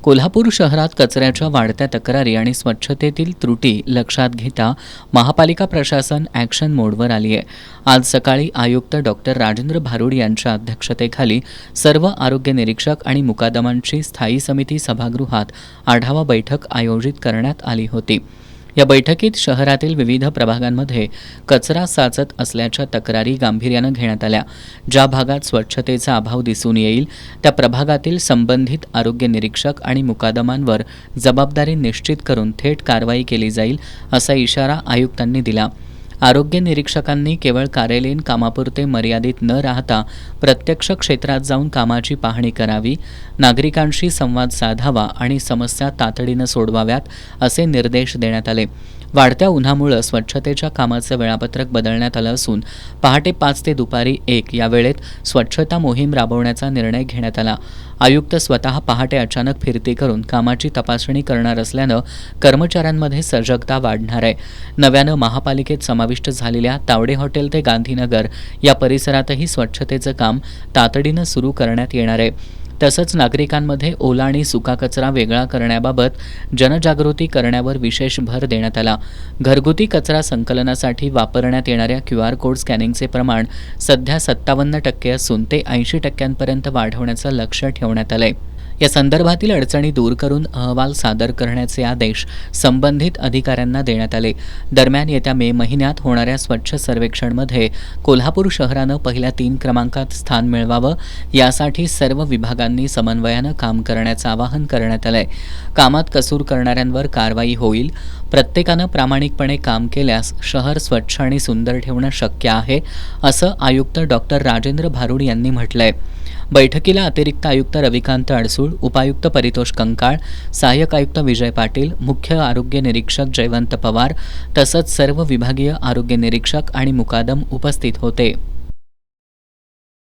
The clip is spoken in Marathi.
कोल्हापूर शहरात कचऱ्याच्या वाढत्या तक्रारी आणि स्वच्छतेतील त्रुटी लक्षात घेता महापालिका प्रशासन ॲक्शन मोडवर आली आहे. आज सकाळी आयुक्त डॉक्टर राजेंद्र भारुड यांच्या अध्यक्षतेखाली सर्व आरोग्य निरीक्षक आणि मुकादमांची स्थायी समिती सभागृहात आढावा बैठक आयोजित करण्यात आली होती. या बैठकीत शहरातील विविध प्रभागांमध्ये कचरा साचत असल्याच्या तक्रारी गांभीर्यानं घेण्यात आल्या. ज्या भागात स्वच्छतेचा अभाव दिसून येईल त्या प्रभागातील संबंधित आरोग्य निरीक्षक आणि मुकादमांवर जबाबदारी निश्चित करून थेट कारवाई केली जाईल असा इशारा आयुक्तांनी दिला. आरोग्य निरीक्षकांनी केवळ कार्यालयीन कामापुरते मर्यादित न राहता प्रत्यक्ष क्षेत्रात जाऊन कामाची पाहणी करावी, नागरिकांशी संवाद साधावा आणि समस्या तातडीनं सोडवाव्यात असे निर्देश देण्यात आले. वाढत्या उन्हामुळे स्वच्छतेच्या कामाचं वेळापत्रक बदलण्यात आलं असून पहाटे 5 ते दुपारी 1 या वेळेत स्वच्छता मोहीम राबवण्याचा निर्णय घेण्यात आला. आयुक्त स्वतः पहाटे अचानक फिरती करून कामाची तपासणी करणार असल्यानं कर्मचाऱ्यांमध्ये सजगता वाढणार आहे. नव्यानं महापालिकेत समाविष्ट झालेल्या तावडे हॉटेल ते गांधीनगर या परिसरातही स्वच्छतेचं काम तातडीनं सुरू करण्यात येणार आहे. तसंच नागरिकांमध्ये ओला आणि सुका कचरा वेगळा करण्याबाबत जनजागृती करण्यावर विशेष भर देण्यात आला. घरगुती कचरा संकलनासाठी वापरण्यात येणाऱ्या QR कोड स्कॅनिंगचे प्रमाण सध्या 57% असून ते 80% वाढवण्याचं लक्ष्य ठेवण्यात आलंय. या संदर्भातील अडचणी दूर करून अहवाल सादर करण्याचे आदेश संबंधित अधिकाऱ्यांना देण्यात आले. दरम्यान येत्या मे महिन्यात होणाऱ्या स्वच्छ सर्वेक्षणमध्ये कोल्हापूर शहरानं पहिल्या 3 क्रमांकात स्थान मिळवावं यासाठी सर्व विभागांनी समन्वयानं काम करण्याचं आवाहन करण्यात आलंय. कामात कसूर करणाऱ्यांवर कारवाई होईल. प्रत्येकानं प्रामाणिकपणे काम केल्यास शहर स्वच्छ आणि सुंदर ठेवणं शक्य आहे असं आयुक्त डॉक्टर राजेंद्र भारुड यांनी म्हटलंय. बैठकीला अतिरिक्त आयुक्त रविकांत अडसूळ, उपायुक्त परितोष कंकाळ, सहाय्यक आयुक्त विजय पाटील, मुख्य आरोग्य निरीक्षक जयवंत पवार तसंच सर्व विभागीय आरोग्य निरीक्षक आणि मुकादम उपस्थित होते.